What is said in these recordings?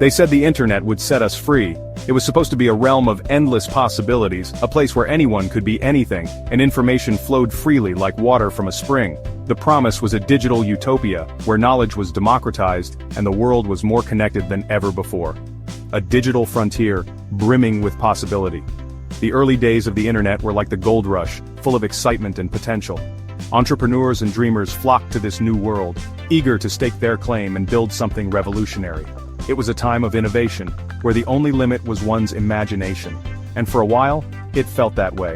They said the internet would set us free. It was supposed to be a realm of endless possibilities, a place where anyone could be anything, and information flowed freely like water from a spring. The promise was a digital utopia, where knowledge was democratized, and the world was more connected than ever before. A digital frontier, brimming with possibility. The early days of the internet were like the gold rush, full of excitement and potential. Entrepreneurs and dreamers flocked to this new world, eager to stake their claim and build something revolutionary. It was a time of innovation, where the only limit was one's imagination. And for a while, it felt that way.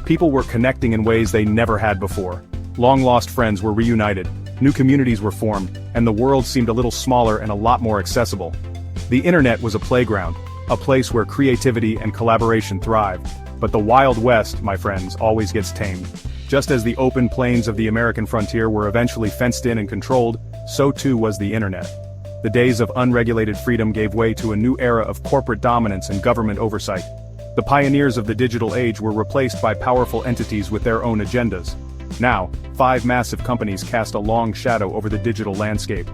People were connecting in ways they never had before. Long-lost friends were reunited, new communities were formed, and the world seemed a little smaller and a lot more accessible. The internet was a playground, a place where creativity and collaboration thrived. But the Wild West, my friends, always gets tamed. Just as the open plains of the American frontier were eventually fenced in and controlled, so too was the internet. The days of unregulated freedom gave way to a new era of corporate dominance and government oversight. The pioneers of the digital age were replaced by powerful entities with their own agendas. Now, 5 massive companies cast a long shadow over the digital landscape.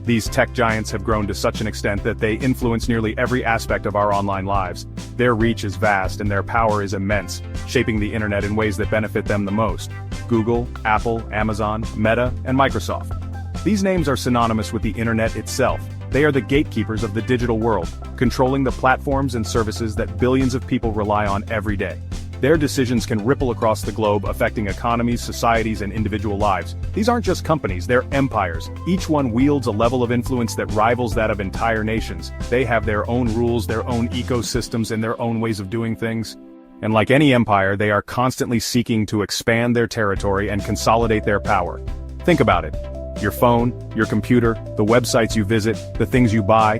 These tech giants have grown to such an extent that they influence nearly every aspect of our online lives. Their reach is vast and their power is immense, shaping the internet in ways that benefit them the most. Google, Apple, Amazon, Meta, and Microsoft. These names are synonymous with the internet itself. They are the gatekeepers of the digital world, controlling the platforms and services that billions of people rely on every day. Their decisions can ripple across the globe, affecting economies, societies, and individual lives. These aren't just companies, they're empires. Each one wields a level of influence that rivals that of entire nations. They have their own rules, their own ecosystems, and their own ways of doing things. And like any empire, they are constantly seeking to expand their territory and consolidate their power. Think about it. Your phone, your computer, the websites you visit, the things you buy,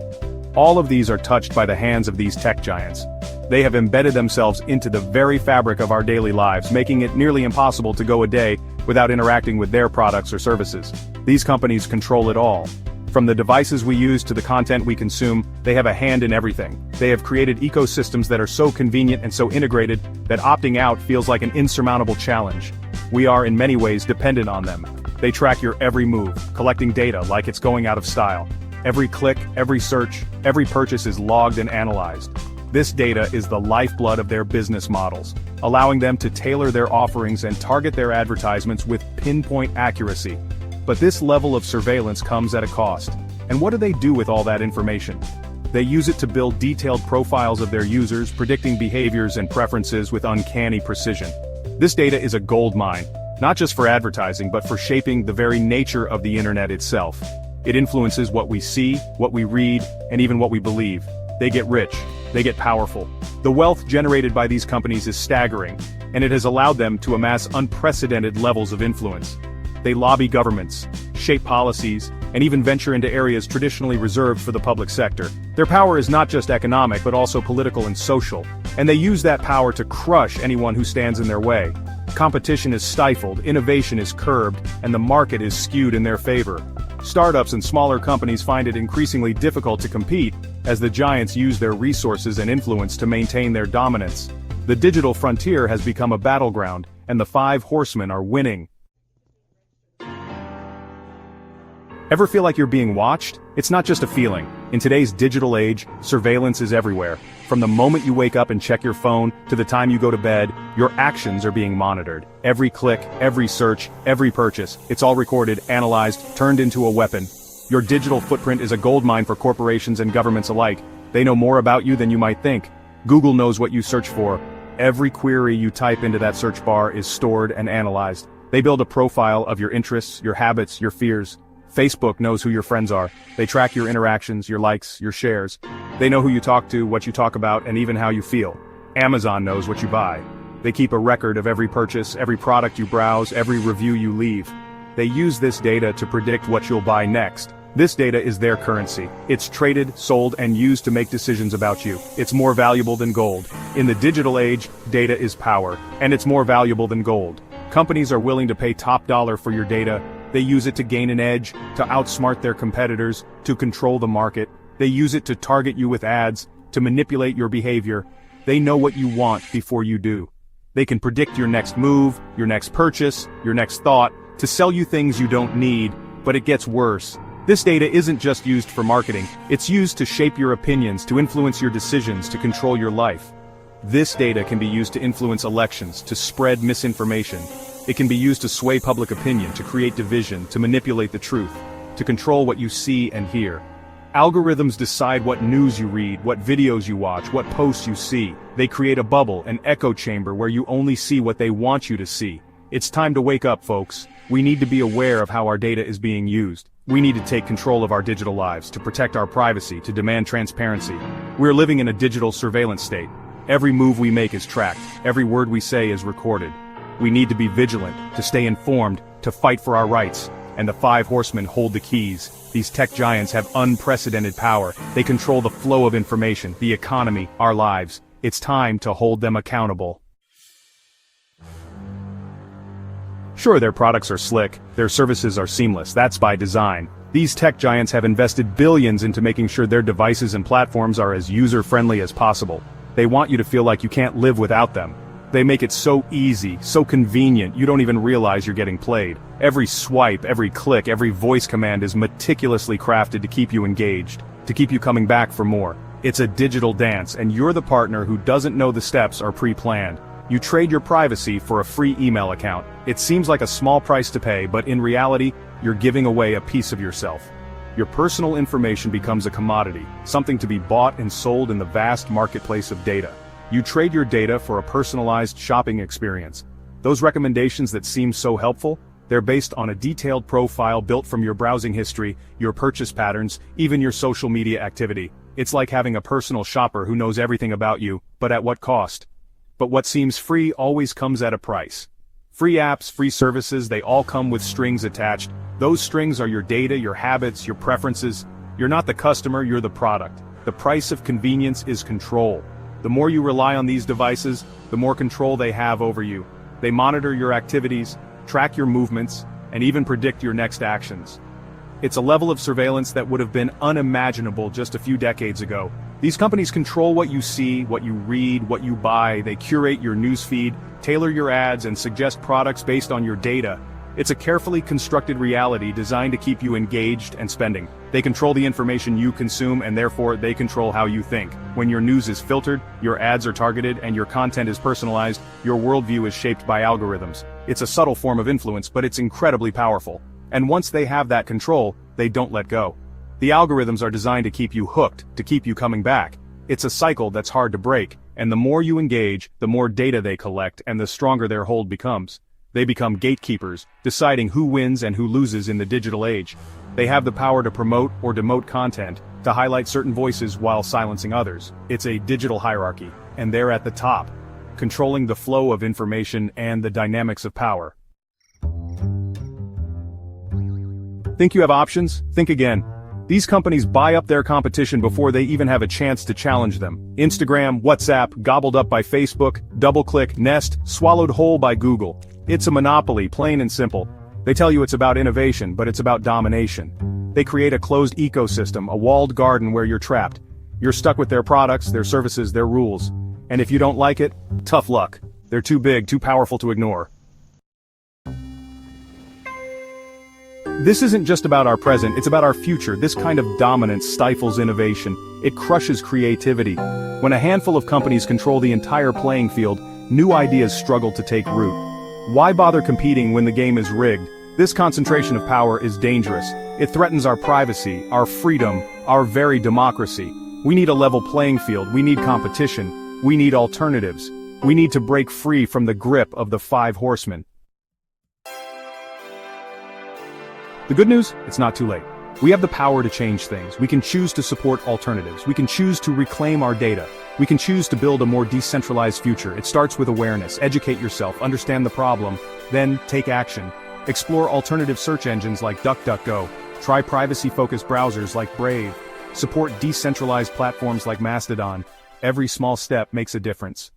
all of these are touched by the hands of these tech giants. They have embedded themselves into the very fabric of our daily lives, making it nearly impossible to go a day without interacting with their products or services. These companies control it all. From the devices we use to the content we consume, they have a hand in everything. They have created ecosystems that are so convenient and so integrated that opting out feels like an insurmountable challenge. We are in many ways dependent on them. They track your every move, collecting data like it's going out of style. Every click, every search, every purchase is logged and analyzed. This data is the lifeblood of their business models, allowing them to tailor their offerings and target their advertisements with pinpoint accuracy. But this level of surveillance comes at a cost. And what do they do with all that information? They use it to build detailed profiles of their users, predicting behaviors and preferences with uncanny precision. This data is a gold mine, not just for advertising but for shaping the very nature of the internet itself. It influences what we see, what we read, and even what we believe. They get rich. They get powerful. The wealth generated by these companies is staggering, and it has allowed them to amass unprecedented levels of influence. They lobby governments, shape policies, and even venture into areas traditionally reserved for the public sector. Their power is not just economic but also political and social, and they use that power to crush anyone who stands in their way. Competition is stifled, innovation is curbed, and the market is skewed in their favor. Startups and smaller companies find it increasingly difficult to compete, as the giants use their resources and influence to maintain their dominance. The digital frontier has become a battleground, and the 5 horsemen are winning. Ever feel like you're being watched? It's not just a feeling. In today's digital age, surveillance is everywhere. From the moment you wake up and check your phone, to the time you go to bed, your actions are being monitored. Every click, every search, every purchase, it's all recorded, analyzed, turned into a weapon. Your digital footprint is a goldmine for corporations and governments alike. They know more about you than you might think. Google knows what you search for. Every query you type into that search bar is stored and analyzed. They build a profile of your interests, your habits, your fears. Facebook knows who your friends are. They track your interactions, your likes, your shares. They know who you talk to, what you talk about, and even how you feel. Amazon knows what you buy. They keep a record of every purchase, every product you browse, every review you leave. They use this data to predict what you'll buy next. This data is their currency. It's traded, sold, and used to make decisions about you. It's more valuable than gold. In the digital age, data is power, and it's more valuable than gold. Companies are willing to pay top dollar for your data. They use it to gain an edge, to outsmart their competitors, to control the market. They use it to target you with ads, to manipulate your behavior. They know what you want before you do. They can predict your next move, your next purchase, your next thought, to sell you things you don't need, but it gets worse. This data isn't just used for marketing, it's used to shape your opinions, to influence your decisions, to control your life. This data can be used to influence elections, to spread misinformation. It can be used to sway public opinion, to create division, to manipulate the truth, to control what you see and hear. Algorithms decide what news you read, what videos you watch, what posts you see. They create a bubble, an echo chamber where you only see what they want you to see. It's time to wake up, folks. We need to be aware of how our data is being used. We need to take control of our digital lives, to protect our privacy, to demand transparency. We're living in a digital surveillance state. Every move we make is tracked. Every word we say is recorded. We need to be vigilant, to stay informed, to fight for our rights. And the five horsemen hold the keys. These tech giants have unprecedented power. They control the flow of information, the economy, our lives. It's time to hold them accountable. Sure, their products are slick, their services are seamless, that's by design. These tech giants have invested billions into making sure their devices and platforms are as user-friendly as possible. They want you to feel like you can't live without them. They make it so easy, so convenient, you don't even realize you're getting played. Every swipe, every click, every voice command is meticulously crafted to keep you engaged, to keep you coming back for more. It's a digital dance, and you're the partner who doesn't know the steps are pre-planned. You trade your privacy for a free email account. It seems like a small price to pay, but in reality, you're giving away a piece of yourself. Your personal information becomes a commodity, something to be bought and sold in the vast marketplace of data. You trade your data for a personalized shopping experience. Those recommendations that seem so helpful, they're based on a detailed profile built from your browsing history, your purchase patterns, even your social media activity. It's like having a personal shopper who knows everything about you, but at what cost? But what seems free always comes at a price. Free apps, free services, they all come with strings attached. Those strings are your data, your habits, your preferences. You're not the customer, you're the product. The price of convenience is control. The more you rely on these devices, the more control they have over you. They monitor your activities, track your movements, and even predict your next actions. It's a level of surveillance that would have been unimaginable just a few decades ago. These companies control what you see, what you read, what you buy. They curate your newsfeed, tailor your ads, and suggest products based on your data. It's a carefully constructed reality designed to keep you engaged and spending. They control the information you consume, and therefore they control how you think. When your news is filtered, your ads are targeted, and your content is personalized, your worldview is shaped by algorithms. It's a subtle form of influence, but it's incredibly powerful. And once they have that control, they don't let go. The algorithms are designed to keep you hooked, to keep you coming back. It's a cycle that's hard to break, and the more you engage, the more data they collect, and the stronger their hold becomes. They become gatekeepers, deciding who wins and who loses in the digital age. They have the power to promote or demote content, to highlight certain voices while silencing others. It's a digital hierarchy, and they're at the top, controlling the flow of information and the dynamics of power. Think you have options? Think again. These companies buy up their competition before they even have a chance to challenge them. Instagram, WhatsApp, gobbled up by Facebook, DoubleClick, Nest, swallowed whole by Google. It's a monopoly, plain and simple. They tell you it's about innovation, but it's about domination. They create a closed ecosystem, a walled garden where you're trapped. You're stuck with their products, their services, their rules. And if you don't like it, tough luck. They're too big, too powerful to ignore. This isn't just about our present, it's about our future. This kind of dominance stifles innovation. It crushes creativity. When a handful of companies control the entire playing field, new ideas struggle to take root. Why bother competing when the game is rigged? This concentration of power is dangerous. It threatens our privacy, our freedom, our very democracy. We need a level playing field, we need competition, we need alternatives. We need to break free from the grip of the five horsemen. The good news? It's not too late. We have the power to change things. We can choose to support alternatives. We can choose to reclaim our data. We can choose to build a more decentralized future. It starts with awareness. Educate yourself, understand the problem, then take action. Explore alternative search engines like DuckDuckGo. Try privacy-focused browsers like Brave. Support decentralized platforms like Mastodon. Every small step makes a difference.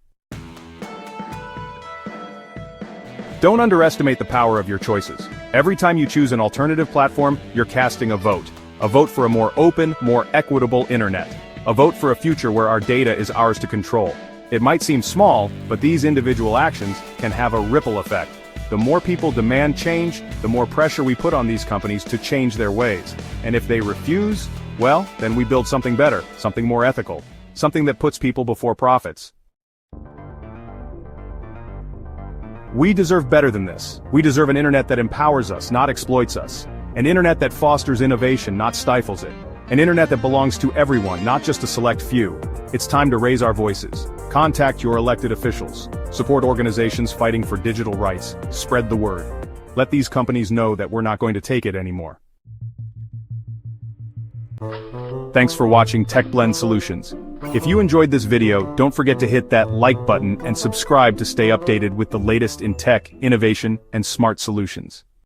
Don't underestimate the power of your choices. Every time you choose an alternative platform, you're casting a vote. A vote for a more open, more equitable internet. A vote for a future where our data is ours to control. It might seem small, but these individual actions can have a ripple effect. The more people demand change, the more pressure we put on these companies to change their ways. And if they refuse, well, then we build something better, something more ethical, something that puts people before profits. We deserve better than this. We deserve an internet that empowers us, not exploits us. An internet that fosters innovation, not stifles it. An internet that belongs to everyone, not just a select few. It's time to raise our voices. Contact your elected officials. Support organizations fighting for digital rights. Spread the word. Let these companies know that we're not going to take it anymore. Thanks for watching TechBlend Solutions. If you enjoyed this video, don't forget to hit that like button and subscribe to stay updated with the latest in tech, innovation, and smart solutions.